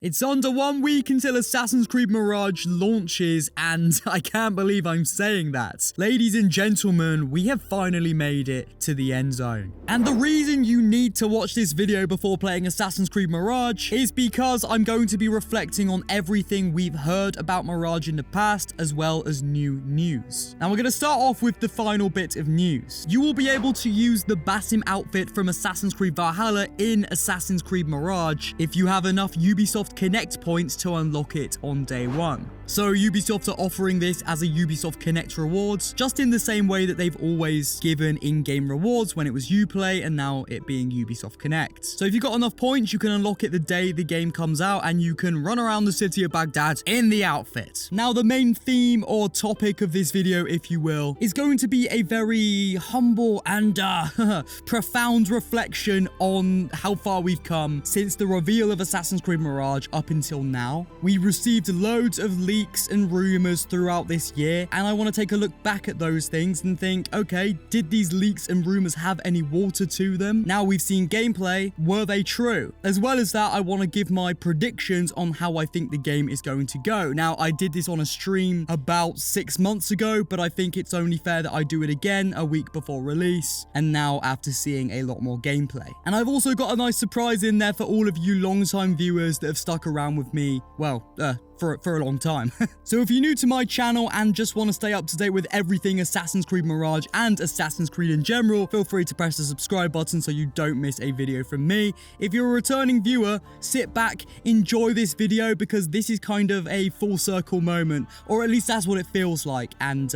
It's under 1 week until Assassin's Creed Mirage launches, and I can't believe I'm saying that. Ladies and gentlemen, we have finally made it to the end zone. And the reason you need to watch this video before playing Assassin's Creed Mirage is because I'm going to be reflecting on everything we've heard about Mirage in the past, as well as new news. Now we're going to start off with the final bit of news. You will be able to use the Basim outfit from Assassin's Creed Valhalla in Assassin's Creed Mirage if you have enough Ubisoft Connect points to unlock it on day one. So Ubisoft are offering this as a Ubisoft Connect rewards, just in the same way that they've always given in-game rewards when it was Uplay and now it being Ubisoft Connect. So if you've got enough points, you can unlock it the day the game comes out and you can run around the city of Baghdad in the outfit. Now the main theme or topic of this video, if you will, is going to be a very humble and profound reflection on how far we've come since the reveal of Assassin's Creed Mirage up until now. We received loads of leaks and rumors throughout this year, and I want to take a look back at those things and think, okay, did these leaks and rumors have any water to them? Now we've seen gameplay, were they true? As well as that, I want to give my predictions on how I think the game is going to go. Now, I did this on a stream about 6 months ago, but I think it's only fair that I do it again a week before release, and now after seeing a lot more gameplay. And I've also got a nice surprise in there for all of you long-time viewers that have stuck around with me, well, for a long time. So if you're new to my channel and just want to stay up to date with everything Assassin's Creed Mirage and Assassin's Creed in general, feel free to press the subscribe button so you don't miss a video from me. If you're a returning viewer, sit back, enjoy this video, because this is kind of a full circle moment, or at least that's what it feels like. And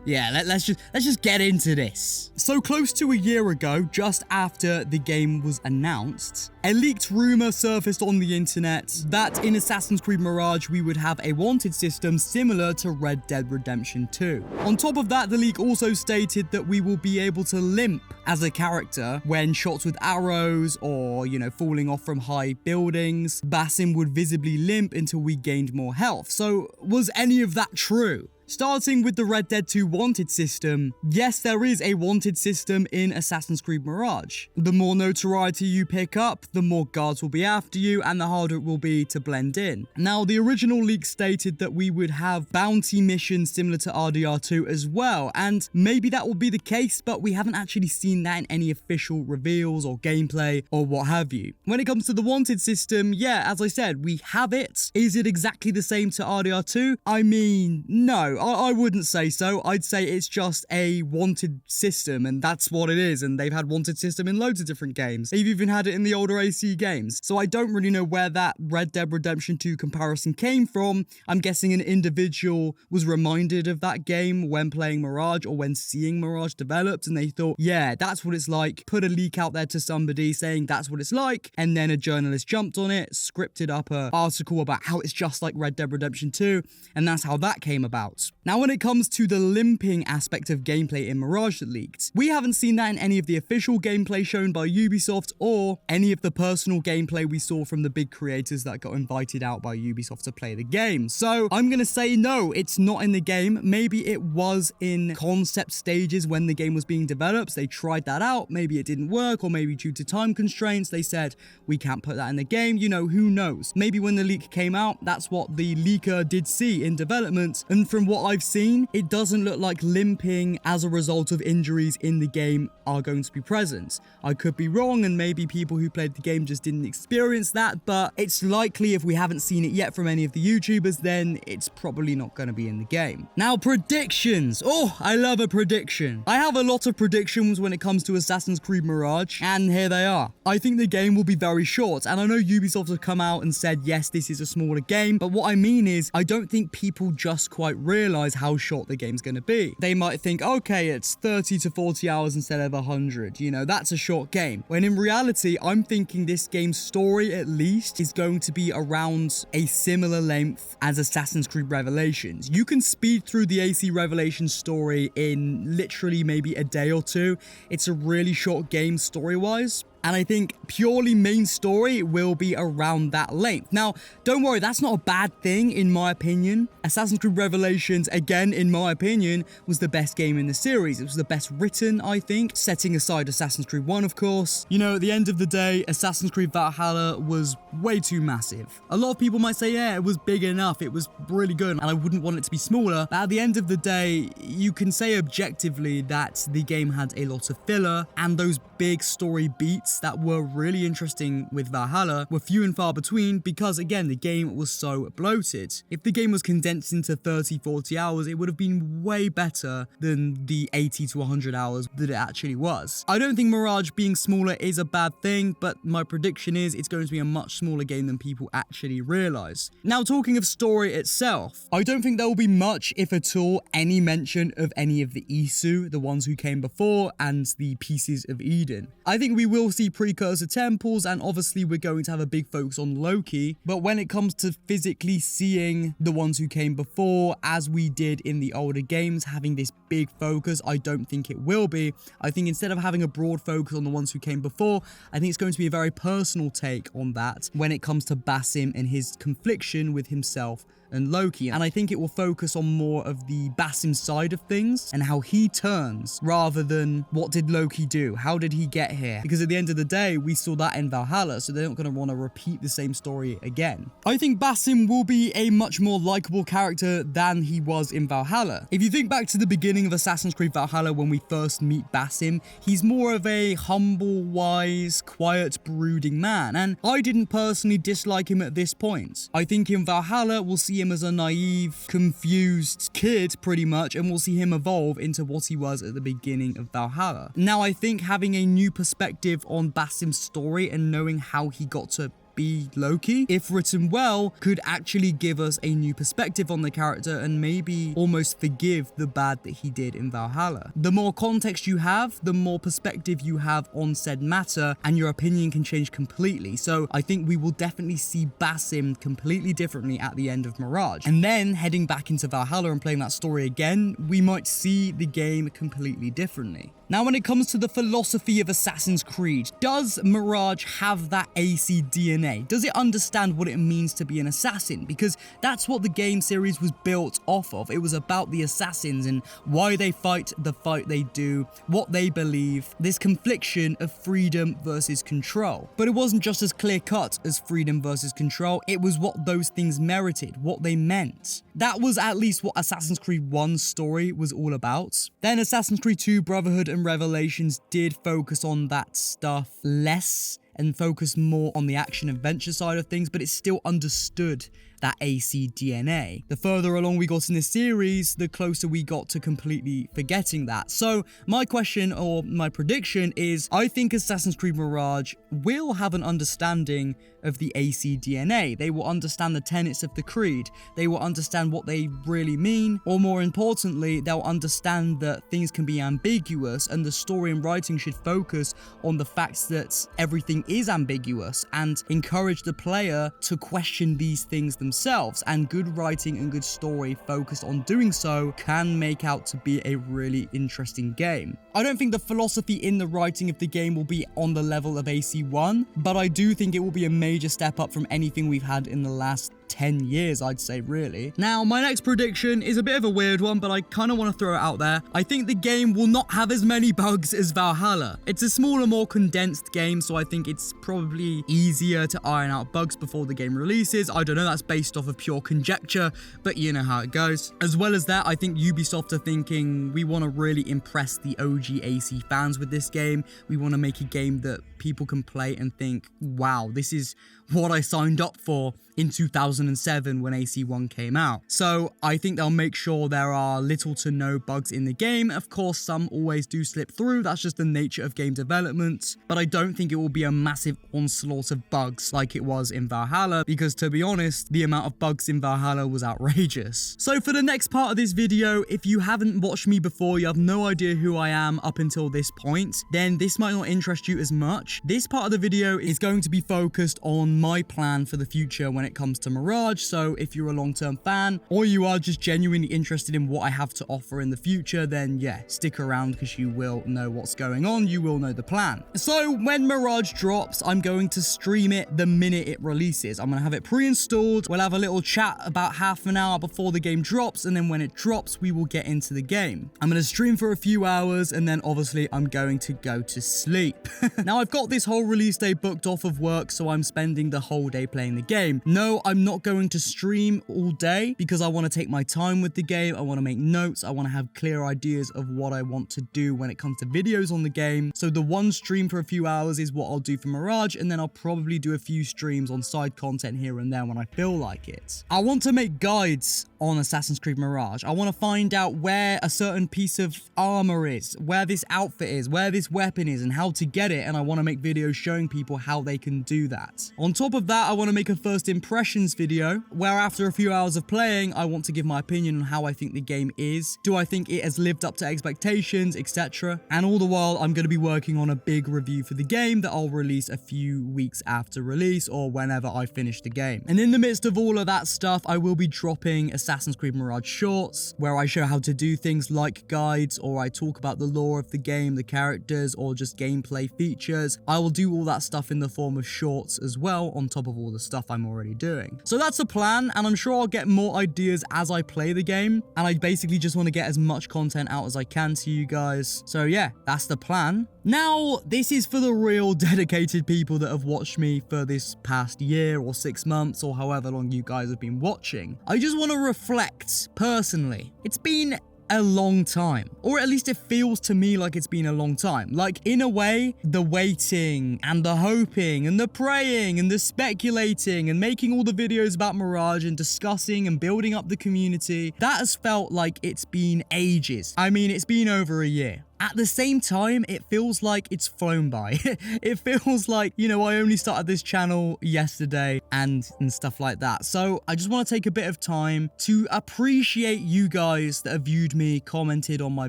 yeah, let's just get into this. So close to a year ago, just after the game was announced, a leaked rumor surfaced on the internet that in Assassin's Creed Mirage we would have a wanted system similar to Red Dead Redemption 2. On top of that, the leak also stated that we will be able to limp as a character when shots with arrows or, you know, falling off from high buildings. Basim would visibly limp until we gained more health. So was any of that true? Starting with the Red Dead 2 wanted system, yes, there is a wanted system in Assassin's Creed Mirage. The more notoriety you pick up, the more guards will be after you and the harder it will be to blend in. Now, the original leak stated that we would have bounty missions similar to RDR2 as well, and maybe that will be the case, but we haven't actually seen that in any official reveals or gameplay or what have you. When it comes to the wanted system, yeah, as I said, we have it. Is it exactly the same to RDR2? I mean, no. I wouldn't say so. I'd say it's just a wanted system, and that's what it is. And they've had wanted system in loads of different games. They've even had it in the older AC games. So I don't really know where that Red Dead Redemption 2 comparison came from. I'm guessing an individual was reminded of that game when playing Mirage or when seeing Mirage developed, and they thought, yeah, that's what it's like. Put a leak out there to somebody saying that's what it's like, and then a journalist jumped on it, scripted up an article about how it's just like Red Dead Redemption 2, and that's how that came about. Now, when it comes to the limping aspect of gameplay in Mirage that leaked, we haven't seen that in any of the official gameplay shown by Ubisoft or any of the personal gameplay we saw from the big creators that got invited out by Ubisoft to play the game. So I'm going to say no, it's not in the game. Maybe it was in concept stages when the game was being developed. They tried that out. Maybe it didn't work, or maybe due to time constraints, they said, we can't put that in the game. You know, who knows? Maybe when the leak came out, that's what the leaker did see in development. And from what I've seen, it doesn't look like limping as a result of injuries in the game are going to be present. I could be wrong, and maybe people who played the game just didn't experience that, but it's likely if we haven't seen it yet from any of the YouTubers, then it's probably not going to be in the game. Now, predictions. Oh, I love a prediction. I have a lot of predictions when it comes to Assassin's Creed Mirage, and here they are. I think the game will be very short, and I know Ubisoft have come out and said, yes, this is a smaller game, but what I mean is, I don't think people just quite realize how short the game's going to be. They might think, okay, it's 30 to 40 hours instead of 100. You know, that's a short game. When in reality, I'm thinking this game's story, at least, is going to be around a similar length as Assassin's Creed Revelations. You can speed through the AC Revelations story in literally maybe a day or two. It's a really short game story-wise. And I think purely main story will be around that length. Now, don't worry, that's not a bad thing in my opinion. Assassin's Creed Revelations, again, in my opinion, was the best game in the series. It was the best written, I think, setting aside Assassin's Creed 1, of course. You know, at the end of the day, Assassin's Creed Valhalla was way too massive. A lot of people might say, yeah, it was big enough, it was really good, and I wouldn't want it to be smaller. But at the end of the day, you can say objectively that the game had a lot of filler, and those big story beats that were really interesting with Valhalla were few and far between because, again, the game was so bloated. If the game was condensed into 30-40 hours, it would have been way better than the 80 to 100 hours that it actually was. I don't think Mirage being smaller is a bad thing, but my prediction is it's going to be a much smaller game than people actually realize. Now, talking of story itself, I don't think there will be much, if at all, any mention of any of the Isu, the ones who came before, and the pieces of Eden. I think we will see precursor temples, and obviously we're going to have a big focus on Loki, but when it comes to physically seeing the ones who came before, as we did in the older games, having this big focus, I don't think it will be. I think instead of having a broad focus on the ones who came before, I think it's going to be a very personal take on that when it comes to Basim and his confliction with himself and Loki. And I think it will focus on more of the Basim side of things and how he turns rather than what did Loki do? How did he get here? Because at the end of the day, we saw that in Valhalla, so they're not going to want to repeat the same story again. I think Basim will be a much more likable character than he was in Valhalla. If you think back to the beginning of Assassin's Creed Valhalla when we first meet Basim, he's more of a humble, wise, quiet, brooding man, and I didn't personally dislike him at this point. I think in Valhalla, we'll see him as a naive, confused kid pretty much, and we'll see him evolve into what he was at the beginning of Valhalla. Now, I think having a new perspective on Basim's story and knowing how he got to be Loki, if written well, could actually give us a new perspective on the character and maybe almost forgive the bad that he did in Valhalla. The more context you have, the more perspective you have on said matter, and your opinion can change completely. So I think we will definitely see Basim completely differently at the end of Mirage. And then heading back into Valhalla and playing that story again, we might see the game completely differently. Now, when it comes to the philosophy of Assassin's Creed, does Mirage have that AC DNA? Does it understand what it means to be an assassin? Because that's what the game series was built off of. It was about the assassins and why they fight the fight they do, what they believe, this confliction of freedom versus control. But it wasn't just as clear-cut as freedom versus control, it was what those things merited, what they meant. That was at least what Assassin's Creed 1's story was all about. Then Assassin's Creed 2 Brotherhood and Revelations did focus on that stuff less and focus more on the action-adventure side of things, but it still understood that AC DNA. The further along we got in the series, the closer we got to completely forgetting that. So my question or my prediction is, I think Assassin's Creed Mirage will have an understanding of the AC DNA. They will understand the tenets of the creed. They will understand what they really mean, or more importantly, they'll understand that things can be ambiguous, and the story and writing should focus on the facts that everything is ambiguous and encourage the player to question these things themselves. And good writing and good story focused on doing so can make out to be a really interesting game. I don't think the philosophy in the writing of the game will be on the level of AC1, but I do think it will be a major step up from anything we've had in the last 10 years, I'd say, really. Now, my next prediction is a bit of a weird one, but I kind of want to throw it out there. I think the game will not have as many bugs as Valhalla. It's a smaller, more condensed game, so I think it's probably easier to iron out bugs before the game releases. I don't know, that's based off of pure conjecture, but you know how it goes. As well as that, I think Ubisoft are thinking, we want to really impress the OG AC fans with this game. We want to make a game that people can play and think, wow, this is what I signed up for in 2007 when AC1 came out. So I think they'll make sure there are little to no bugs in the game. Of course, some always do slip through. That's just the nature of game development. But I don't think it will be a massive onslaught of bugs like it was in Valhalla, because to be honest, the amount of bugs in Valhalla was outrageous. So for the next part of this video, if you haven't watched me before, you have no idea who I am up until this point, then this might not interest you as much. This part of the video is going to be focused on my plan for the future when it comes to Mirage. So if you're a long-term fan or you are just genuinely interested in what I have to offer in the future, then yeah, stick around because you will know what's going on. You will know the plan. So when Mirage drops, I'm going to stream it the minute it releases. I'm going to have it pre-installed. We'll have a little chat about half an hour before the game drops, and then when it drops, we will get into the game. I'm going to stream for a few hours, and then obviously I'm going to go to sleep. Now I've got this whole release day booked off of work, so I'm spending the whole day playing the game. No, I'm not going to stream all day because I want to take my time with the game. I want to make notes. I want to have clear ideas of what I want to do when it comes to videos on the game. So the one stream for a few hours is what I'll do for Mirage, and then I'll probably do a few streams on side content here and there when I feel like it. I want to make guides on Assassin's Creed Mirage. I want to find out where a certain piece of armor is, where this outfit is, where this weapon is, and how to get it, and I want to make videos showing people how they can do that. On top of that, I want to make a first impressions video, where after a few hours of playing, I want to give my opinion on how I think the game is. Do I think it has lived up to expectations, etc. And all the while, I'm going to be working on a big review for the game that I'll release a few weeks after release or whenever I finish the game. And in the midst of all of that stuff, I will be dropping Assassin's Creed Mirage shorts, where I show how to do things like guides, or I talk about the lore of the game, the characters, or just gameplay features. I will do all that stuff in the form of shorts as well, on top of all the stuff I'm already doing. So that's the plan, and I'm sure I'll get more ideas as I play the game, and I basically just want to get as much content out as I can to you guys. So yeah, that's the plan. Now, this is for the real dedicated people that have watched me for this past year or 6 months or however long you guys have been watching. I just want to reflect personally. It's been a long time, or at least it feels to me like it's been a long time. Like, in a way, the waiting and the hoping and the praying and the speculating and making all the videos about Mirage and discussing and building up the community, that has felt like it's been ages. I mean, it's been over a year. At the same time, it feels like it's flown by. It feels like, you know, I only started this channel yesterday and stuff like that. So I just want to take a bit of time to appreciate you guys that have viewed me, commented on my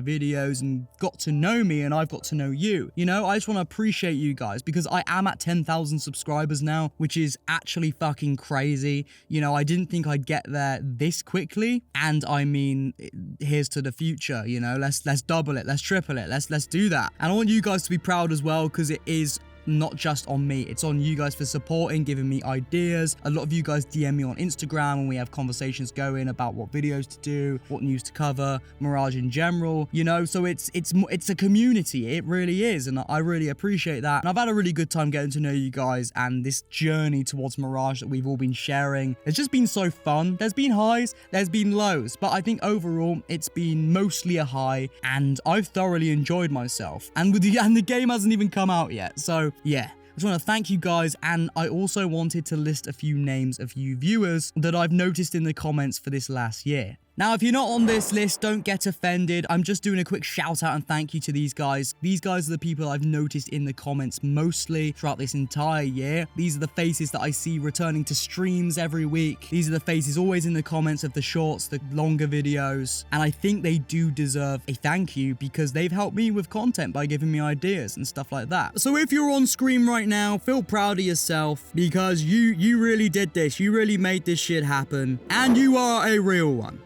videos, and got to know me, and I've got to know you. You know, I just want to appreciate you guys because I am at 10,000 subscribers now, which is actually fucking crazy. You know, I didn't think I'd get there this quickly, and I mean, here's to the future. You know, let's double it, let's triple it. Let's do that. And I want you guys to be proud as well, because it is not just on me, it's on you guys for supporting, giving me ideas. A lot of you guys DM me on Instagram and we have conversations going about what videos to do, what news to cover, Mirage in general, you know. So it's a community, it really is, and I really appreciate that. And I've had a really good time getting to know you guys, and this journey towards Mirage that we've all been sharing, it's just been so fun. There's been highs, there's been lows, but I think overall it's been mostly a high, and I've thoroughly enjoyed myself. And the game hasn't even come out yet, so yeah. I just want to thank you guys, and I also wanted to list a few names of you viewers that I've noticed in the comments for this last year. Now, if you're not on this list, don't get offended. I'm just doing a quick shout out and thank you to these guys. These guys are the people I've noticed in the comments mostly throughout this entire year. These are the faces that I see returning to streams every week. These are the faces always in the comments of the shorts, the longer videos. And I think they do deserve a thank you because they've helped me with content by giving me ideas and stuff like that. So if you're on screen right now, feel proud of yourself because you really did this. You really made this shit happen, and you are a real one.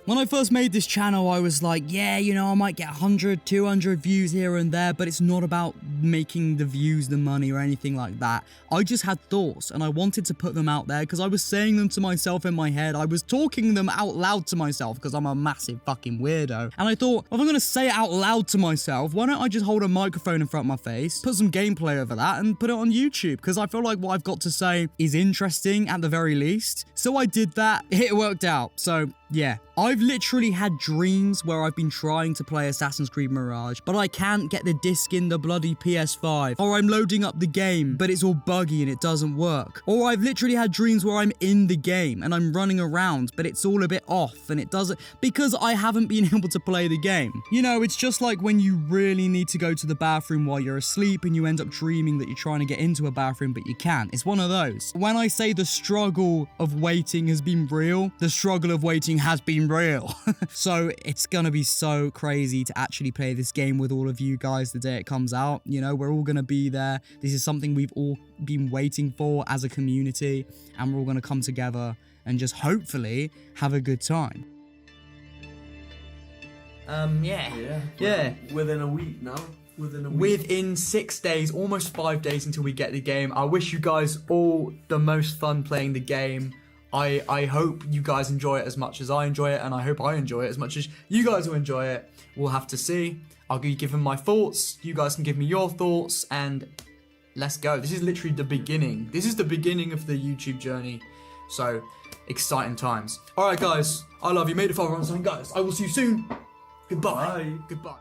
When I first made this channel, I was like, yeah, you know, I might get 100, 200 views here and there, but it's not about making the views the money or anything like that. I just had thoughts and I wanted to put them out there because I was saying them to myself in my head. I was talking them out loud to myself because I'm a massive fucking weirdo. And I thought, if I'm going to say it out loud to myself, why don't I just hold a microphone in front of my face, put some gameplay over that and put it on YouTube? Because I feel like what I've got to say is interesting at the very least. So I did that. It worked out. So yeah, I've literally had dreams where I've been trying to play Assassin's Creed Mirage, but I can't get the disc in the bloody PS5. Or I'm loading up the game, but it's all buggy and it doesn't work. Or I've literally had dreams where I'm in the game and I'm running around, but it's all a bit off and it doesn't, because I haven't been able to play the game. You know, it's just like when you really need to go to the bathroom while you're asleep and you end up dreaming that you're trying to get into a bathroom, but you can't. It's one of those. When I say the struggle of waiting has been real, the struggle of waiting has been unreal. So it's gonna be so crazy to actually play this game with all of you guys the day it comes out. You know, we're all gonna be there. This is something we've all been waiting for as a community, and we're all gonna come together and just hopefully have a good time. Yeah. Within a week now. Within 6 days, almost 5 days until we get the game. I wish you guys all the most fun playing the game. I hope you guys enjoy it as much as I enjoy it, and I hope I enjoy it as much as you guys will enjoy it. We'll have to see. I'll be giving my thoughts. You guys can give me your thoughts, and let's go. This is literally the beginning. This is the beginning of the YouTube journey. So, exciting times. Alright guys, I love you. Made it far on something, guys. I will see you soon. Goodbye. Bye. Goodbye.